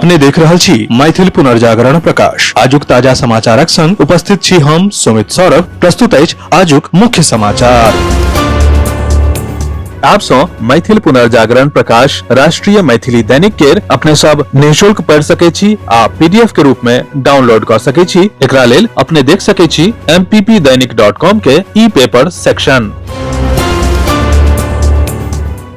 अपने देख रहल छी मैथिल पुनर्जागरण प्रकाश। आजुक ताजा समाचारक संग उपस्थित छी हम सुमित सौरभ। प्रस्तुत अछि आजुक मुख्य समाचार। आप सो मैथिल पुनर्जागरण प्रकाश राष्ट्रीय मैथिली दैनिक केर अपने सब निःशुल्क पढ़ सके छी आ पीडीएफ के रूप में डाउनलोड कर सके छी। एकरा लेल अपने देख सके छी mppdainik.com के ई पेपर सेक्शन।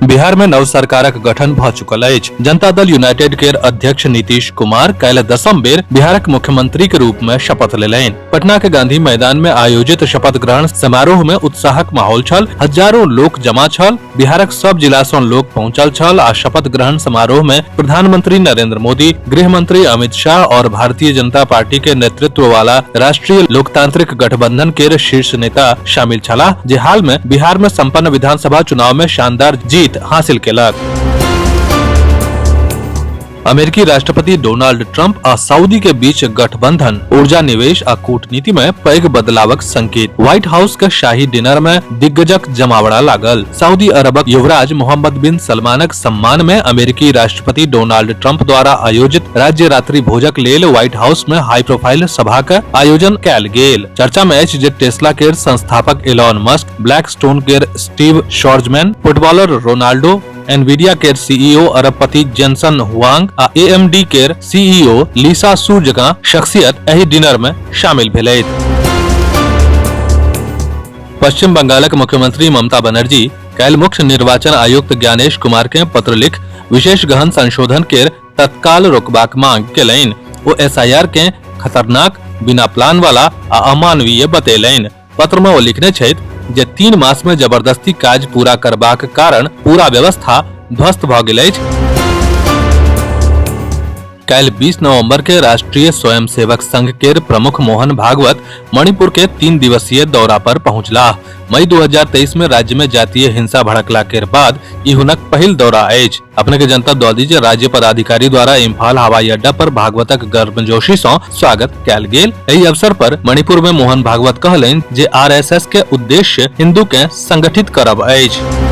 बिहार में नव सरकारक गठन भ चुकल अछि। जनता दल यूनाइटेड के अध्यक्ष नीतीश कुमार काल्हि 10म बेर बिहारक मुख्यमंत्री के रूप में शपथ लेलनि। पटना के गांधी मैदान में आयोजित शपथ ग्रहण समारोह में उत्साहक माहौल छल। हजारों लोक जमा छल। बिहारक सब जिला सँ लोक पहुंचल छल आ शपथ ग्रहण समारोह में प्रधानमंत्री नरेंद्र मोदी, गृह मंत्री अमित शाह और भारतीय जनता पार्टी के नेतृत्व वाला राष्ट्रीय लोकतांत्रिक गठबंधन के शीर्ष नेता शामिल छलाह, जे हाल में बिहार में संपन्न विधानसभा चुनाव में शानदार जीत हासिल केलक। अमेरिकी राष्ट्रपति डोनाल्ड ट्रंप आ सऊदी के बीच गठबंधन ऊर्जा निवेश आ कूटनीति में पैघ बदलावक संकेत। व्हाइट हाउस के शाही डिनर में दिग्गजक जमावड़ा लागल। सऊदी अरबक युवराज मोहम्मद बिन सलमानक सम्मान में अमेरिकी राष्ट्रपति डोनाल्ड ट्रंप द्वारा आयोजित राज्य रात्रि भोजक लेल व्हाइट हाउस में हाई प्रोफाइल सभा के आयोजन कैल गेल। चर्चा में अछि जे टेस्ला के संस्थापक एलॉन मस्क, ब्लैक स्टोन के स्टीव शॉर्जमैन, फुटबॉलर रोनाल्डो, एनवीडिया के सीईओ अरबपति जेनसन हुआंग आ एएमडी के सीईओ लीसा सू जकां शख्सियत एहि डिनर में शामिल भेलथि। पश्चिम बंगालक मुख्यमंत्री ममता बनर्जी काल्हि मुख्य निर्वाचन आयुक्त ज्ञानेश कुमार के पत्र लिख विशेष गहन संशोधन के तत्काल रोकबाक मांग केलनि। ओ एसआईआर के खतरनाक, बिना प्लान वाला आ अमानवीय बतेलनि। पत्र में ओ लिखने छथि जे 3 मास में जबरदस्ती काज पूरा करबाक कारण पूरा व्यवस्था ध्वस्त भ गेल अछि। काल्हि 20 नवंबर के राष्ट्रीय स्वयंसेवक संघ के प्रमुख मोहन भागवत मणिपुर के 3 दिवसीय दौरा पर पहुंचलाह। मई 2023 में राज्य में जातीय हिंसा भड़कला के बाद ई हुनक पहिल दौरा अछि। अपने के जनता दऽ दी जे राज्य पदाधिकारी द्वारा इम्फाल हवाई अड्डा पर भागवतक गर्मजोशी सँ स्वागत कैल गेल। एहि अवसर पर मणिपुर में मोहन भागवत कहलनि जे आरएसएस के उद्देश्य हिंदू के संगठित करब अछि।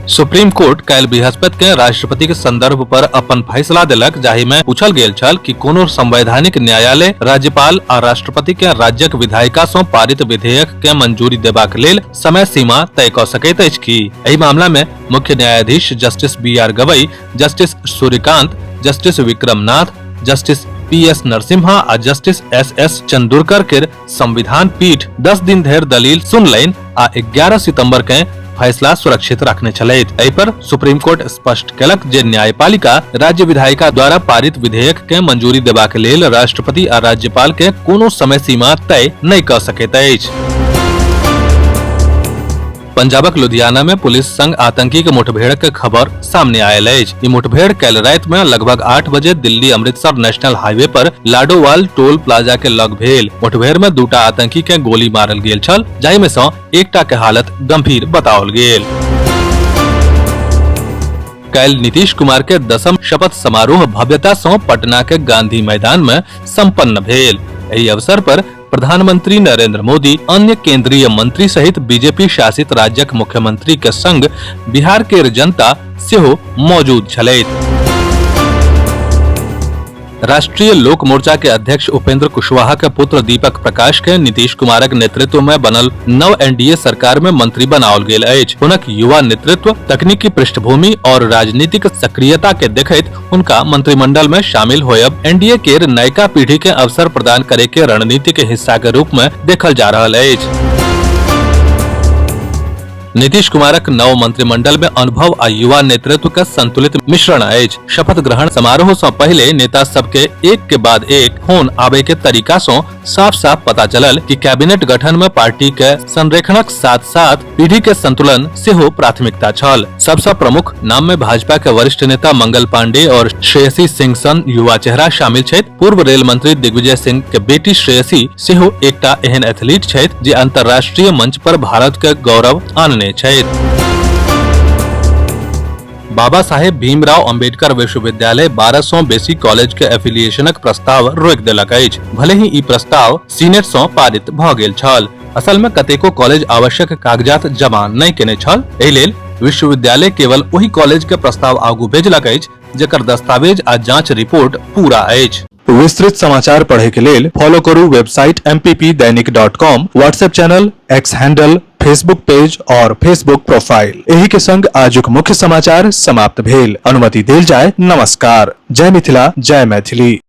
सुप्रीम कोर्ट काल्हि बृहस्पति के राष्ट्रपति के संदर्भ पर अपन फैसला देलक, जाहि में पूछल गेल छल कि कोनो संवैधानिक न्यायालय राज्यपाल आ राष्ट्रपति के राज्यक विधायिका सँ पारित विधेयक के मंजूरी देबाक लेल समय सीमा तय कऽ सकैत अछि की। एहि मामला में मुख्य न्यायाधीश justice BR Gavai, justice Suryakant, justice Vikramnath, justice PS Narasimha आ जस्टिस एसएस चंदूरकर के संविधान पीठ 10 दिन धरि दलील सुनलनि आ 11 सितंबर के फैसला सुरक्षित रखने छलैथ। एहि पर सुप्रीम कोर्ट स्पष्ट केलक जे न्यायपालिका राज्य विधायिका द्वारा पारित विधेयक के मंजूरी देबाक लेल राष्ट्रपति आ राज्यपाल के कोनो समय सीमा तय नहि कऽ सकैत अछि। पंजाबक लुधियाना में पुलिस संग आतंकी के मुठभेड़ के खबर सामने आयल अछि। ई मुठभेड़ काल्हि राति में लगभग 8 बजे दिल्ली अमृतसर नेशनल हाईवे पर लाडोवाल टोल प्लाजा के लग भेल। मुठभेड़ में 2टा आतंकी के गोली मारल गेल छल, जाहि में सँ एकटा के हालत गंभीर बताओल गेल। काल्हि नीतीश कुमार के 10म शपथ समारोह भव्यता सँ पटना के गांधी मैदान में संपन्न भेल। एहि अवसर पर प्रधानमंत्री नरेंद्र मोदी, अन्य केंद्रीय मंत्री सहित बीजेपी शासित राज्यक मुख्यमंत्री के संग बिहार के जनता सेहो मौजूद छलैथ। राष्ट्रीय लोक मोर्चा के अध्यक्ष उपेंद्र कुशवाहा के पुत्र दीपक प्रकाश के नीतीश कुमारक नेतृत्व में बनल नव एनडीए सरकार में मंत्री बनाओल गेल अछि। हुनक युवा नेतृत्व, तकनीकी पृष्ठभूमि और राजनीतिक सक्रियता के देखैत हुनका मंत्रिमंडल में शामिल होयब एनडीए के नयका पीढ़ी के अवसर प्रदान करे के रणनीति के हिस्सा के रूप में देखल जा रहल अछि। नीतीश कुमारक नव मंत्रिमंडल में अनुभव आ युवा नेतृत्व का संतुलित मिश्रण अछि। शपथ ग्रहण समारोह से पहले नेता सबके एक के बाद एक फोन आबे के तरीका से साफ साफ पता चलल कि कैबिनेट गठन में पार्टी के संरेखणक साथ साथ पीढ़ी के संतुलन सेहो प्राथमिकता छल। सबसे प्रमुख नाम में भाजपा के वरिष्ठ नेता मंगल पांडे और श्रेयसी सिंह सन युवा चेहरा शामिल छथि। पूर्व रेल मंत्री दिग्विजय सिंह के बेटी श्रेयसी सेहो एकटा एहन एथलीट छथि जे अंतर्राष्ट्रीय मंच पर भारत के गौरव आनने बाबा साहेब भीमराव अंबेडकर विश्वविद्यालय 12 सँ बेसी कॉलेज के एफिलिएशनक प्रस्ताव रोकि देलक अछि। भले ही ई प्रस्ताव सीनेट सँ पारित भ गेल छल, असल में कतेको कॉलेज आवश्यक कागजात जमा नहि केने छल। एहि लेल विश्वविद्यालय केवल वही कॉलेज के प्रस्ताव आगू भेजलक अछि जेकर दस्तावेज आ जांच रिपोर्ट पूरा अछि। विस्तृत समाचार पढ़े के लेल फॉलो करू website mppdainik.com, WhatsApp channel, x handle, Facebook page और फेसबुक प्रोफाइल। एही के संग आजुक मुख्य समाचार समाप्त भेल। अनुमति देल जाय। नमस्कार। जय मिथिला, जय मैथिली।